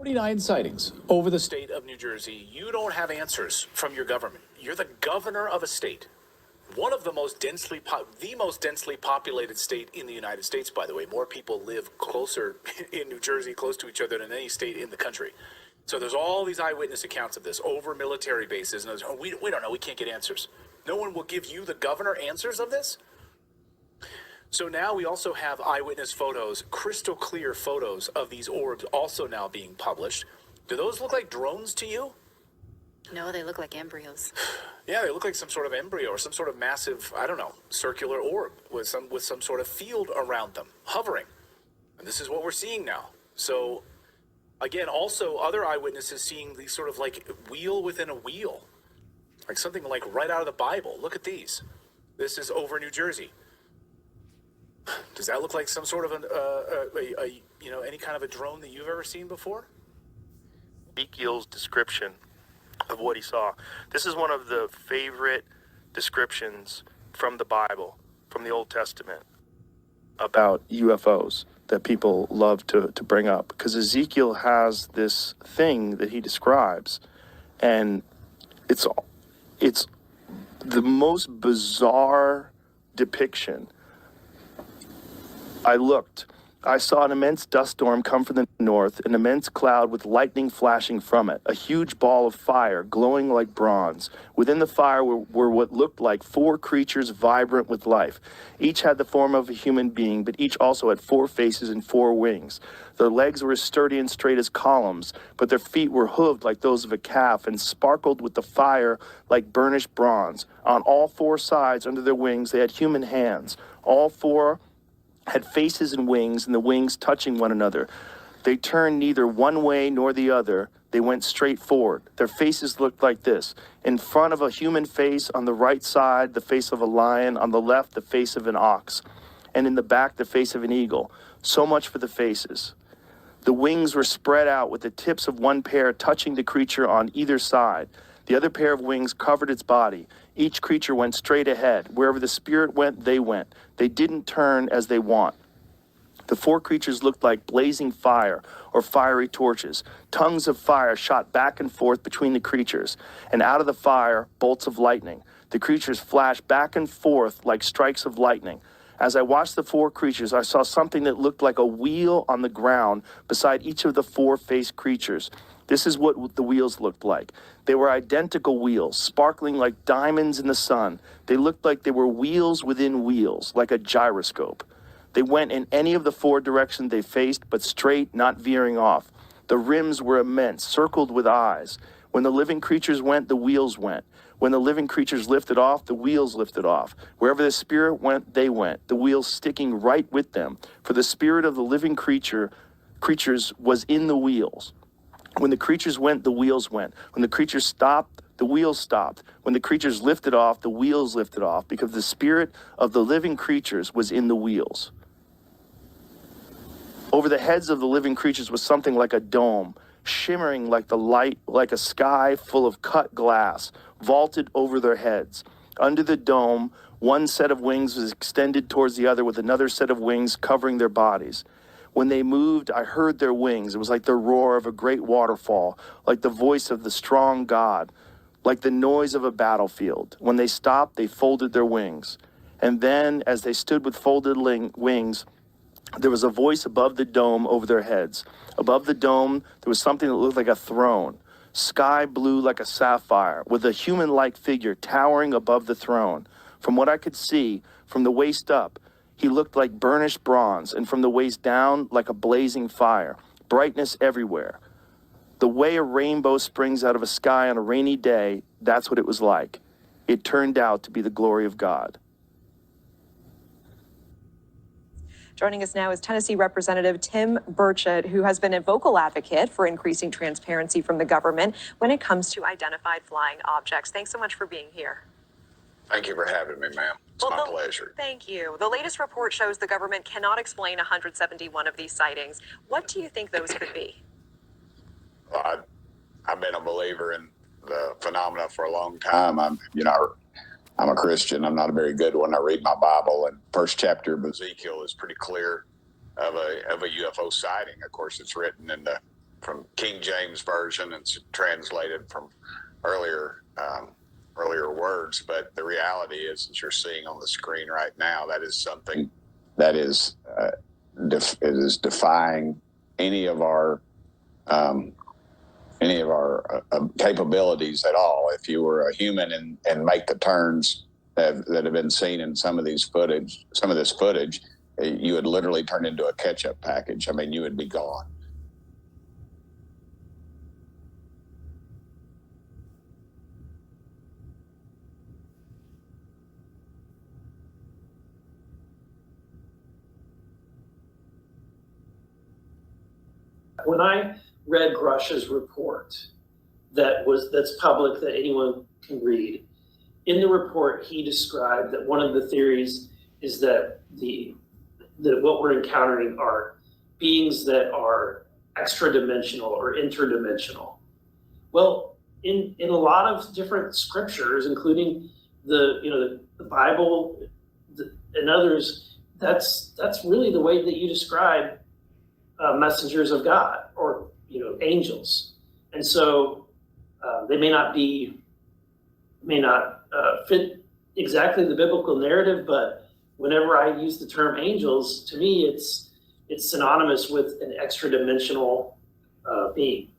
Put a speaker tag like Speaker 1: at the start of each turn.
Speaker 1: 29 sightings over the state of New Jersey. You don't have answers from your government. You're the governor of a state. One of the most densely populated state in the United States, by the way. More people live closer in New Jersey, close to each other than any state in the country. So there's all these eyewitness accounts of this over military bases. And we don't know. We can't get answers. No one will give you, the governor, answers of this. So now we also have eyewitness photos, crystal clear photos of these orbs also now being published. Do those look like drones to you?
Speaker 2: No, they look like embryos.
Speaker 1: Yeah, they look like some sort of embryo or some sort of massive, I don't know, circular orb with some sort of field around them, hovering. And this is what we're seeing now. So, again, also other eyewitnesses seeing these sort of like wheel within a wheel, like something like right out of the Bible. Look at these. This is over New Jersey. Does that look like some sort of any kind of a drone that you've ever seen before?
Speaker 3: Ezekiel's description of what he saw. This is one of the favorite descriptions from the Bible, from the Old Testament, about UFOs that people love to bring up. Because Ezekiel has this thing that he describes, and it's the most bizarre depiction. I saw an immense dust storm come from the north, an immense cloud with lightning flashing from it, a huge ball of fire glowing like bronze. Within the fire were what looked like 4 creatures vibrant with life. Each had the form of a human being, but each also had 4 faces and 4 wings. Their legs were as sturdy and straight as columns, but their feet were hooved like those of a calf and sparkled with the fire like burnished bronze. On all 4 sides under their wings they had human hands. All 4 had faces and the wings touching one another. They turned neither one way nor the other. They went straight forward. Their faces looked like this. In front of a human face, on the right side, the face of a lion, on the left, the face of an ox, and in the back, the face of an eagle. So much for the faces. The wings were spread out with the tips of one pair touching the creature on either side. The other pair of wings covered its body. Each creature went straight ahead. Wherever the spirit went, they went. They didn't turn as they want. The 4 creatures looked like blazing fire or fiery torches. Tongues of fire shot back and forth between the creatures, and out of the fire, bolts of lightning. The creatures flashed back and forth like strikes of lightning. As I watched the 4 creatures, I saw something that looked like a wheel on the ground beside each of the 4-faced creatures. This is what the wheels looked like. They were identical wheels, sparkling like diamonds in the sun. They looked like they were wheels within wheels, like a gyroscope. They went in any of the 4 directions they faced, but straight, not veering off. The rims were immense, circled with eyes. When the living creatures went, the wheels went. When the living creatures lifted off, the wheels lifted off. Wherever the spirit went, they went, the wheels sticking right with them. For the spirit of the living creatures was in the wheels. When the creatures went, the wheels went. When the creatures stopped, the wheels stopped. When the creatures lifted off, the wheels lifted off, because the spirit of the living creatures was in the wheels. Over the heads of the living creatures was something like a dome, shimmering like the light, like a sky full of cut glass, vaulted over their heads. Under the dome, one set of wings was extended towards the other with another set of wings covering their bodies. When they moved, I heard their wings. It was like the roar of a great waterfall, like the voice of the strong God, like the noise of a battlefield. When they stopped, they folded their wings. And then, as they stood with folded wings, there was a voice above the dome over their heads. Above the dome, there was something that looked like a throne, sky blue like a sapphire, with a human-like figure towering above the throne. From what I could see, from the waist up, he looked like burnished bronze, and from the waist down, like a blazing fire. Brightness everywhere. The way a rainbow springs out of a sky on a rainy day, that's what it was like. It turned out to be the glory of God.
Speaker 4: Joining us now is Tennessee Representative Tim Burchett, who has been a vocal advocate for increasing transparency from the government when it comes to identified flying objects. Thanks so much for being here.
Speaker 5: Thank you for having me, ma'am. It's my pleasure.
Speaker 4: Thank you. The latest report shows the government cannot explain 171 of these sightings. What do you think those could be?
Speaker 5: Well, I've been a believer in the phenomena for a long time. I'm a Christian. I'm not a very good one. I read my Bible, and first chapter of Ezekiel is pretty clear of a UFO sighting. Of course, it's written in the from King James Version. It's translated from earlier words, but the reality is, as you're seeing on the screen right now, that is something that is defying any of our capabilities at all. If you were a human and make the turns that have been seen in some of this footage, you would literally turn into a ketchup package. I mean, you would be gone.
Speaker 6: When I read Grush's report that's public, that anyone can read, in the report he described that one of the theories is that what we're encountering are beings that are extra-dimensional or interdimensional. Well, in a lot of different scriptures, including the Bible and others, that's really the way that you describe messengers of God, or angels. And so they may not fit exactly the biblical narrative, but whenever I use the term angels, to me it's synonymous with an extra dimensional being.